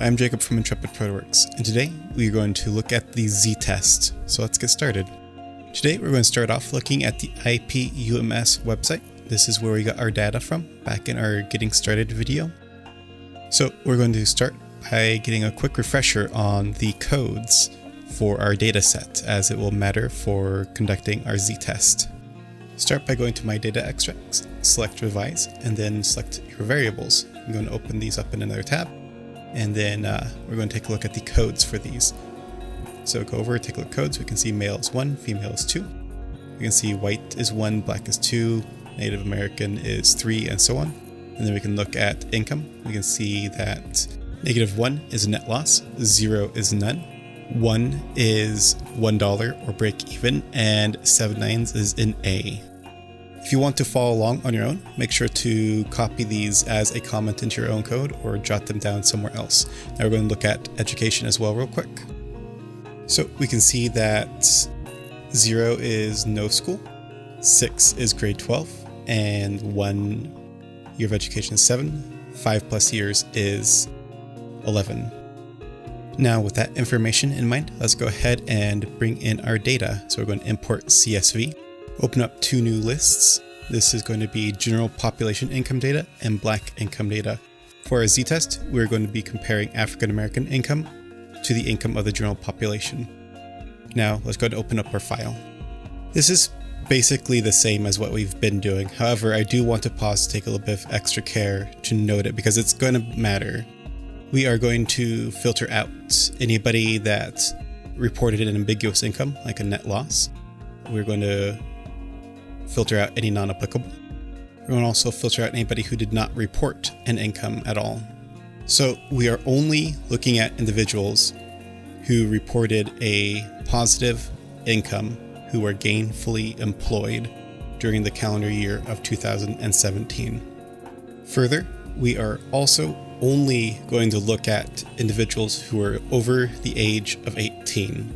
I'm Jacob from Intrepid Protoworks, and today we're going to look at the z-test. So let's get started. Today we're going to start off looking at the IPUMS website. This is where we got our data from back in our Getting Started video. So we're going to start by getting a quick refresher on the codes for our data set, as it will matter for conducting our z-test. Start by going to My Data Extracts, select Revise, and then select your variables. I'm going to open these up in another tab, and then we're going to take a look at the codes for these. So go over, take a look at codes. We can see male is 1, female is 2. We can see white is 1, black is 2, Native American is 3, and so on. And then we can look at income. We can see that -1 is a net loss, 0 is none, 1 is $1 or break even, and 7 nines is an A. If you want to follow along on your own, make sure to copy these as a comment into your own code or jot them down somewhere else. Now we're going to look at education as well real quick. So we can see that 0 is no school, 6 is grade 12, and 1 year of education is 7, 5+ years is 11. Now with that information in mind, let's go ahead and bring in our data. So we're going to import CSV, open up 2 new lists. This is going to be general population income data and black income data. For our z-test, we're going to be comparing African American income to the income of the general population. Now let's go ahead and open up our file. This is basically the same as what we've been doing. However, I do want to pause to take a little bit of extra care to note it because it's going to matter. We are going to filter out anybody that reported an ambiguous income, like a net loss. We're going to filter out any non-applicable. We're going to also filter out anybody who did not report an income at all. So we are only looking at individuals who reported a positive income who were gainfully employed during the calendar year of 2017. Further, we are also only going to look at individuals who are over the age of 18.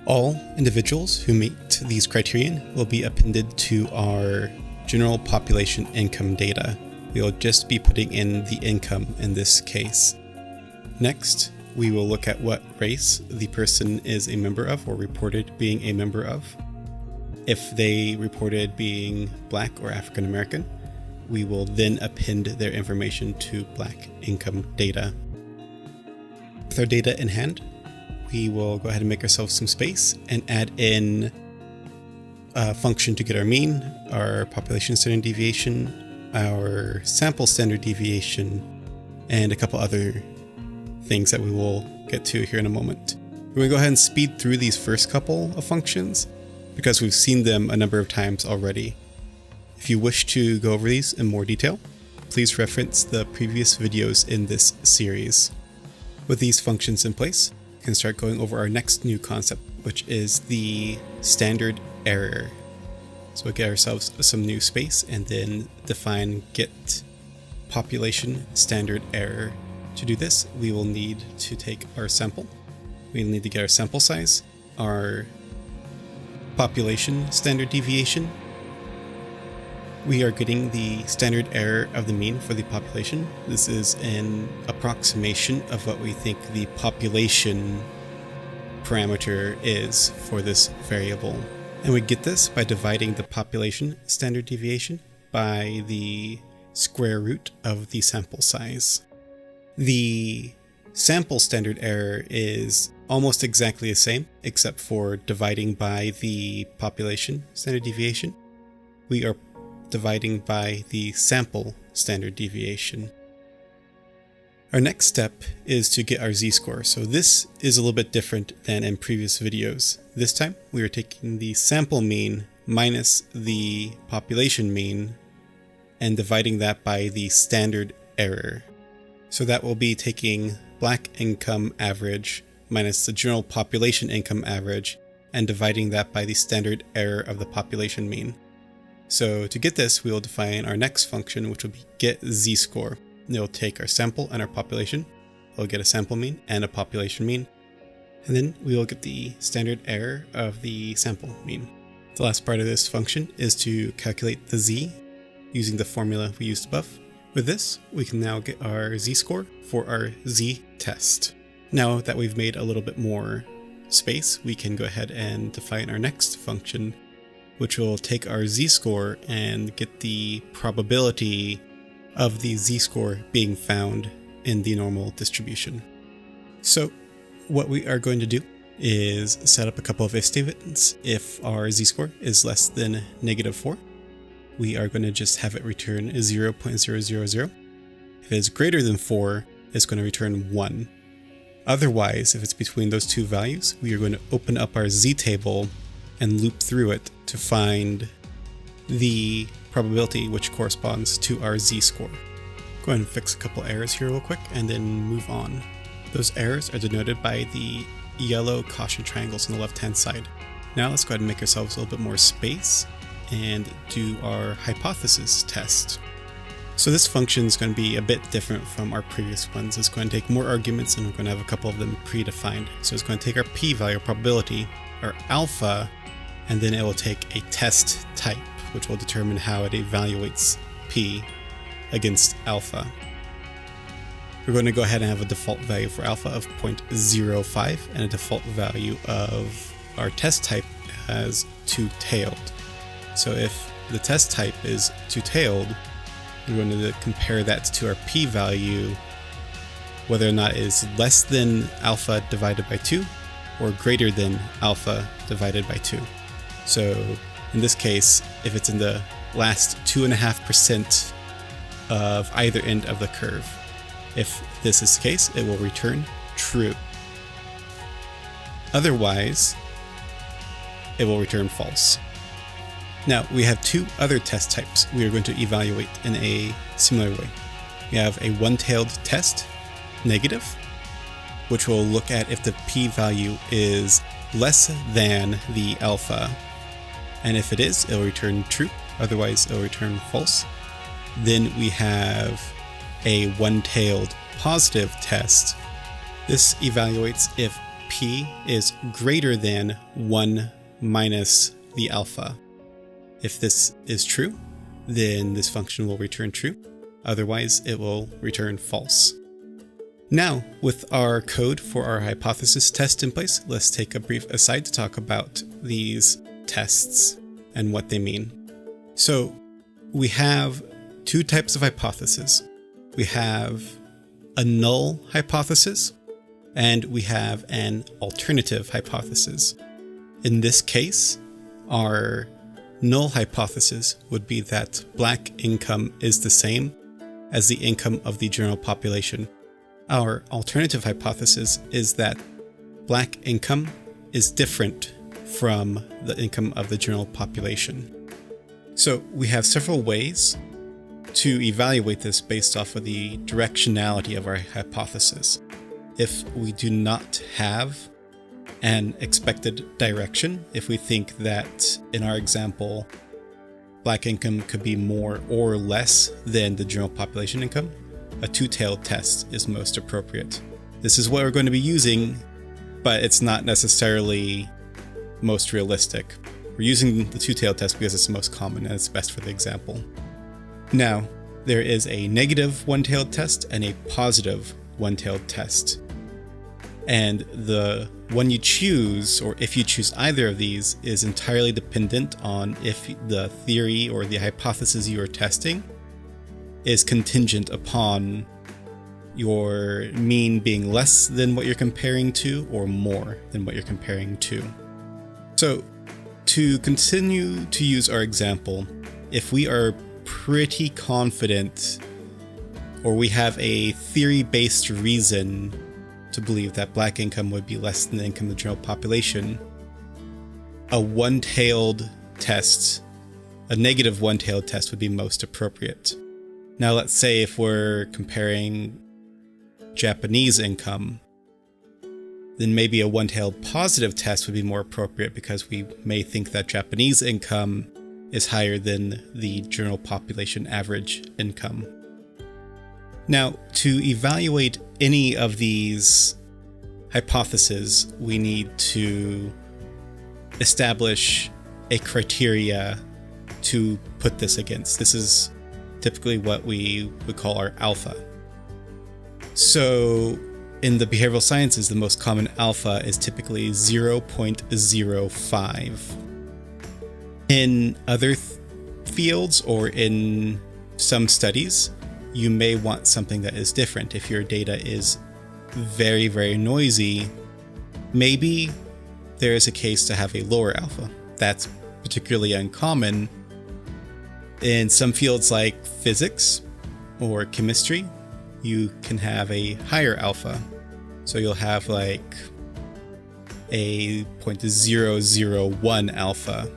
All individuals who meet these criterion will be appended to our general population income data. We will just be putting in the income in this case. Next, we will look at what race the person is a member of or reported being a member of. If they reported being Black or African American, we will then append their information to black income data. With our data in hand, we will go ahead and make ourselves some space and add in a function to get our mean, our population standard deviation, our sample standard deviation, and a couple other things that we will get to here in a moment. We're going to go ahead and speed through these first couple of functions because we've seen them a number of times already. If you wish to go over these in more detail, please reference the previous videos in this series. With these functions in place, we can start going over our next new concept, which is the standard error. So we'll get ourselves some new space and then define get population standard error. To do this, we will need to take our sample. We'll need to get our sample size, our population standard deviation. We are getting the standard error of the mean for the population. This is an approximation of what we think the population parameter is for this variable. And we get this by dividing the population standard deviation by the square root of the sample size. The sample standard error is almost exactly the same, except for dividing by the population standard deviation. We are dividing by the sample standard deviation. Our next step is to get our z-score. So this is a little bit different than in previous videos. This time we are taking the sample mean minus the population mean and dividing that by the standard error. So that will be taking black income average minus the general population income average and dividing that by the standard error of the population mean. So to get this, we will define our next function, which will be get z-score. It will take our sample and our population. We'll get a sample mean and a population mean. And then we will get the standard error of the sample mean. The last part of this function is to calculate the z using the formula we used above. With this, we can now get our z-score for our z-test. Now that we've made a little bit more space, we can go ahead and define our next function, which will take our z-score and get the probability of the z-score being found in the normal distribution. So what we are going to do is set up a couple of if statements. If our z-score is less than -4, we are going to just have it return 0.000. If it is greater than 4, it's going to return 1. Otherwise, if it's between those two values, we are going to open up our z-table and loop through it to find the probability which corresponds to our z-score. Go ahead and fix a couple errors here real quick and then move on. Those errors are denoted by the yellow caution triangles on the left-hand side. Now let's go ahead and make ourselves a little bit more space and do our hypothesis test. So this function is going to be a bit different from our previous ones. It's going to take more arguments and we're going to have a couple of them predefined. So it's going to take our p-value, probability, our alpha, and then it will take a test type, which will determine how it evaluates p against alpha. We're going to go ahead and have a default value for alpha of 0.05 and a default value of our test type as two-tailed. So if the test type is two-tailed, we're going to compare that to our p-value, whether or not it is less than alpha divided by 2 or greater than alpha divided by 2. So in this case, if it's in the last 2.5% of either end of the curve, if this is the case, it will return true. Otherwise, it will return false. Now, we have two other test types we are going to evaluate in a similar way. We have a one-tailed test, negative, which will look at if the p-value is less than the alpha. And if it is, it will return true. Otherwise, it will return false. Then we have a one-tailed positive test. This evaluates if p is greater than 1 minus the alpha. If this is true, then this function will return true. Otherwise, it will return false. Now, with our code for our hypothesis test in place, let's take a brief aside to talk about these tests and what they mean. So, we have two types of hypotheses. We have a null hypothesis, and we have an alternative hypothesis. In this case, our null hypothesis would be that black income is the same as the income of the general population. Our alternative hypothesis is that black income is different from the income of the general population. So we have several ways to evaluate this based off of the directionality of our hypothesis. If we do not have an expected direction, if we think that, in our example, black income could be more or less than the general population income, a two-tailed test is most appropriate. This is what we're going to be using, but it's not necessarily most realistic. We're using the two-tailed test because it's the most common and it's best for the example. Now, there is a negative one-tailed test and a positive one-tailed test. And the one you choose, or if you choose either of these, is entirely dependent on if the theory or the hypothesis you are testing is contingent upon your mean being less than what you're comparing to or more than what you're comparing to. So, to continue to use our example, if we are pretty confident or we have a theory-based reason to believe that black income would be less than the income of the general population, a one-tailed test, a negative one-tailed test would be most appropriate. Now let's say if we're comparing Japanese income, then maybe a one-tailed positive test would be more appropriate because we may think that Japanese income is higher than the general population average income. Now, to evaluate any of these hypotheses, we need to establish a criteria to put this against. This is typically what we would call our alpha. So in the behavioral sciences, the most common alpha is typically 0.05. In other fields or in some studies, you may want something that is different. If your data is very, very noisy, maybe there is a case to have a lower alpha. That's particularly uncommon. In some fields like physics or chemistry, you can have a higher alpha. So you'll have like a 0.001 alpha.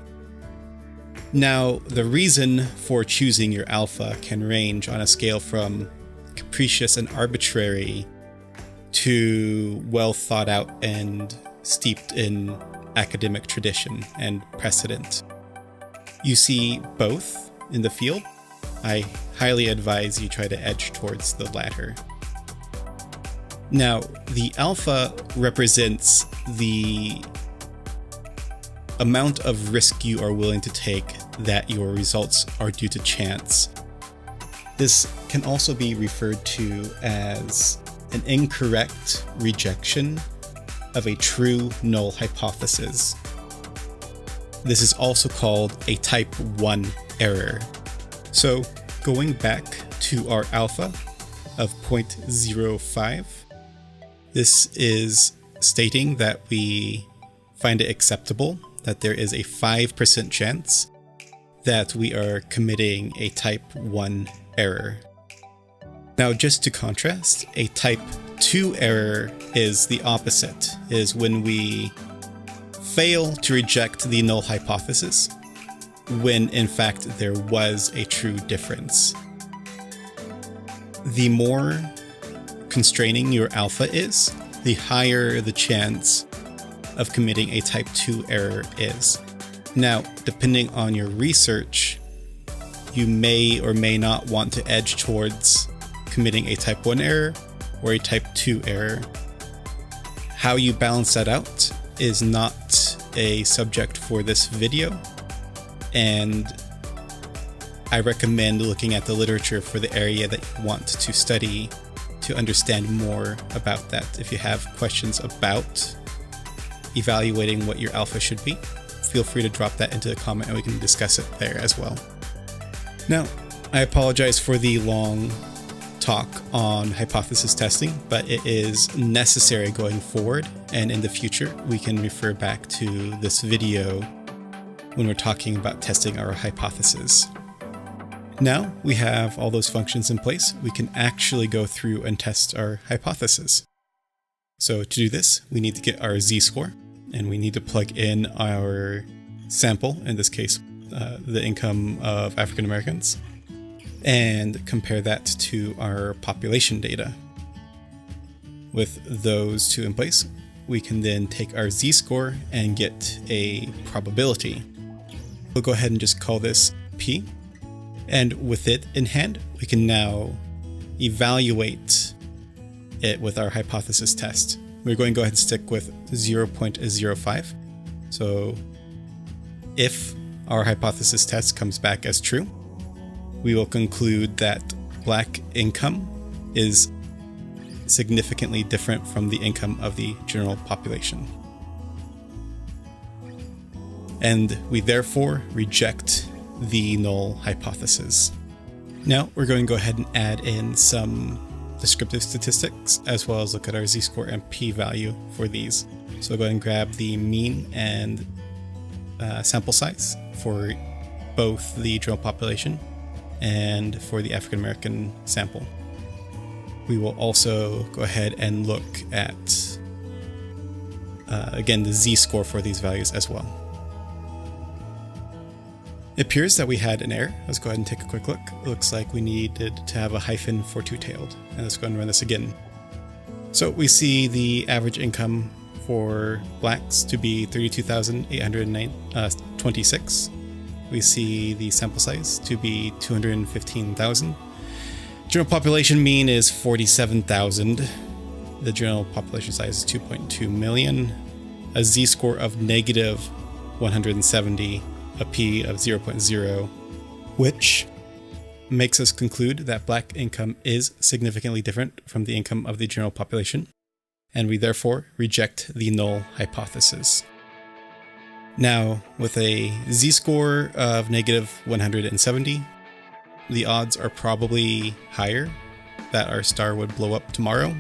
Now, the reason for choosing your alpha can range on a scale from capricious and arbitrary to well thought out and steeped in academic tradition and precedent. You see both in the field. I highly advise you try to edge towards the latter. Now, the alpha represents the amount of risk you are willing to take that your results are due to chance. This can also be referred to as an incorrect rejection of a true null hypothesis. This is also called a type 1 error. So going back to our alpha of 0.05, this is stating that we find it acceptable that there is a 5% chance that we are committing a type 1 error. Now, just to contrast, a type 2 error is the opposite, is when we fail to reject the null hypothesis when in fact there was a true difference. The more constraining your alpha is, the higher the chance of committing a type 2 error is. Now, depending on your research, you may or may not want to edge towards committing a type 1 error or a type 2 error. How you balance that out is not a subject for this video, and I recommend looking at the literature for the area that you want to study to understand more about that. If you have questions about evaluating what your alpha should be, feel free to drop that into the comment and we can discuss it there as well. Now, I apologize for the long talk on hypothesis testing, but it is necessary going forward, and in the future we can refer back to this video when we're talking about testing our hypothesis. Now we have all those functions in place, we can actually go through and test our hypothesis. So to do this, we need to get our z-score, and we need to plug in our sample, in this case the income of African Americans, and compare that to our population data. With those two in place, we can then take our z-score and get a probability. We'll go ahead and just call this P, and with it in hand, we can now evaluate it with our hypothesis test. We're going to go ahead and stick with 0.05. So if our hypothesis test comes back as true, we will conclude that Black income is significantly different from the income of the general population. And we therefore reject the null hypothesis. Now we're going to go ahead and add in some descriptive statistics, as well as look at our z-score and p-value for these. So go ahead and grab the mean and sample size for both the general population and for the African American sample. We will also go ahead and look at, again, the z-score for these values as well. It appears that we had an error. Let's go ahead and take a quick look. It looks like we needed to have a hyphen for two-tailed. And let's go ahead and run this again. So we see the average income for Blacks to be 32,826. We see the sample size to be 215,000. General population mean is 47,000. The general population size is 2.2 million. A z-score of negative 170. A p of 0.0, which makes us conclude that Black income is significantly different from the income of the general population, and we therefore reject the null hypothesis. Now, with a z-score of -170, the odds are probably higher that our star would blow up tomorrow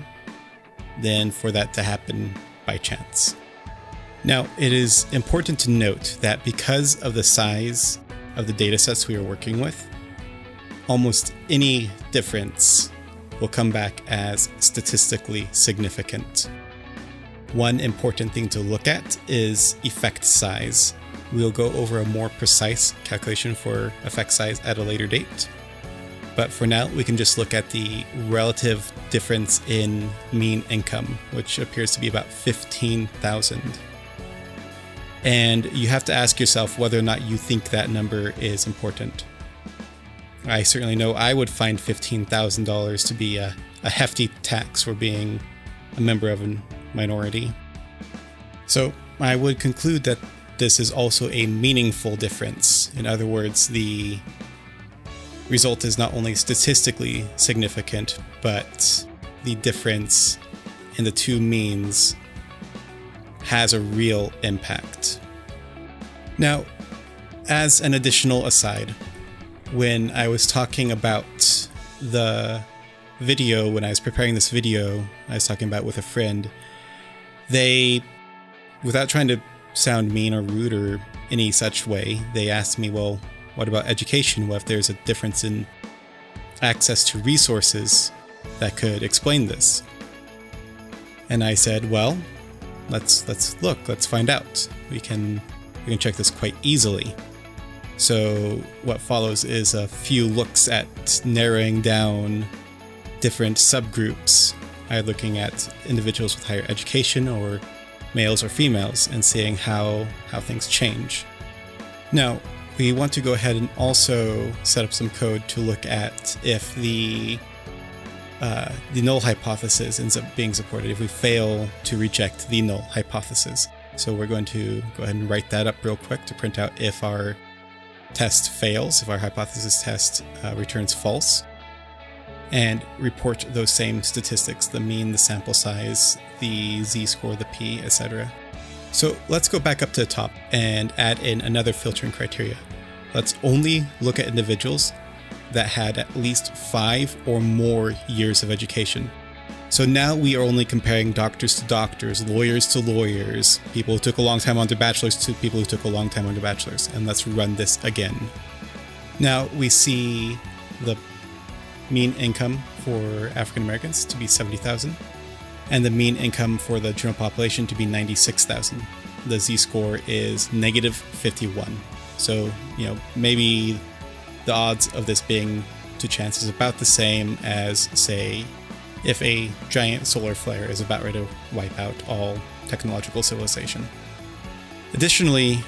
than for that to happen by chance. Now, it is important to note that because of the size of the datasets we are working with, almost any difference will come back as statistically significant. One important thing to look at is effect size. We'll go over a more precise calculation for effect size at a later date. But for now, we can just look at the relative difference in mean income, which appears to be about 15,000. And you have to ask yourself whether or not you think that number is important. I certainly know I would find $15,000 to be a hefty tax for being a member of a minority. So I would conclude that this is also a meaningful difference. In other words, the result is not only statistically significant, but the difference in the two means has a real impact. Now, as an additional aside, when I was talking about the video, when I was preparing this video, I was talking about with a friend, they, without trying to sound mean or rude or any such way, they asked me, well, what about education? What if there's a difference in access to resources that could explain this? And I said, well, let's look, let's find out. We can check this quite easily. So what follows is a few looks at narrowing down different subgroups, either looking at individuals with higher education or males or females, and seeing how things change. Now, we want to go ahead and also set up some code to look at if the null hypothesis ends up being supported, if we fail to reject the null hypothesis. So we're going to go ahead and write that up real quick to print out if our test fails, if our hypothesis test returns false, and report those same statistics, the mean, the sample size, the z-score, the p, etc. So let's go back up to the top and add in another filtering criteria. Let's only look at individuals that had at least 5 or more years of education. So now we are only comparing doctors to doctors, lawyers to lawyers, people who took a long time on their bachelors to people who took a long time on their bachelors. And let's run this again. Now we see the mean income for African Americans to be 70,000 and the mean income for the general population to be 96,000. The z-score is -51. So, maybe the odds of this being to chance is about the same as, say, if a giant solar flare is about ready to wipe out all technological civilization. Additionally,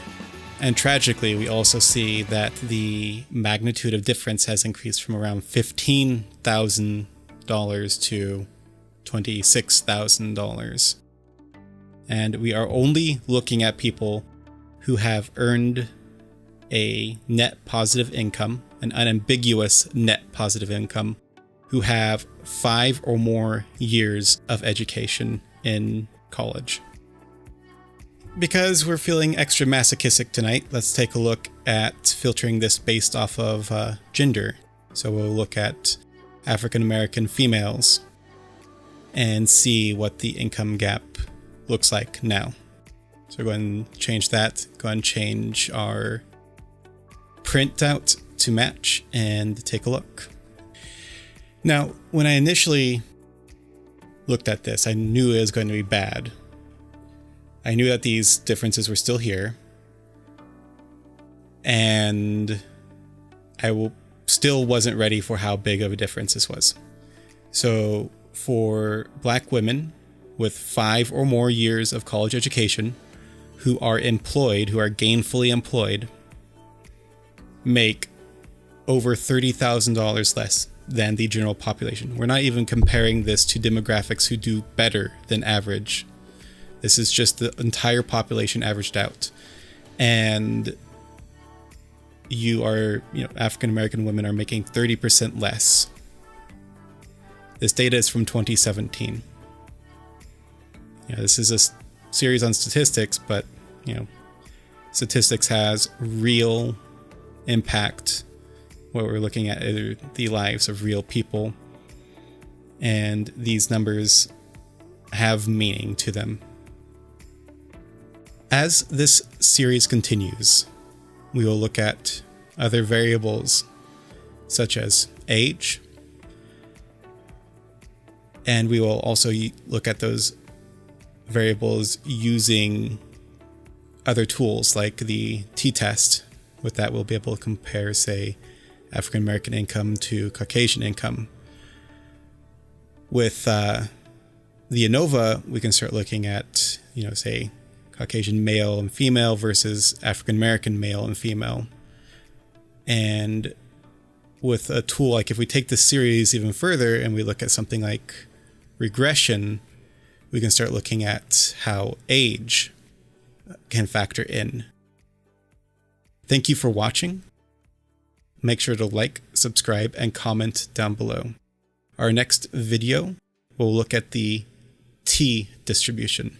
and tragically, we also see that the magnitude of difference has increased from around $15,000 to $26,000. And we are only looking at people who have earned a net positive income, an unambiguous net positive income, who have 5 or more years of education in college. Because we're feeling extra masochistic tonight, let's take a look at filtering this based off of gender. So we'll look at African American females and see what the income gap looks like now. So go ahead and change that. Go ahead and change our printout to match and take a look. Now, when I initially looked at this, I knew it was going to be bad. I knew that these differences were still here, and I still wasn't ready for how big of a difference this was. So for Black women with 5 or more years of college education who are employed, who are gainfully employed, make over $30,000 less than the general population. We're not even comparing this to demographics who do better than average. This is just the entire population averaged out. And African American women are making 30% less. This data is from 2017. This is a series on statistics, but statistics has real impact. What we're looking at are the lives of real people, and these numbers have meaning to them. As this series continues, we will look at other variables such as age, and we will also look at those variables using other tools like the t-test. With that, we'll be able to compare, say, African American income to Caucasian income. With the ANOVA, we can start looking at, say, Caucasian male and female versus African American male and female. And with a tool like, if we take this series even further and we look at something like regression, we can start looking at how age can factor in. Thank you for watching. Make sure to like, subscribe, and comment down below. Our next video will look at the T distribution.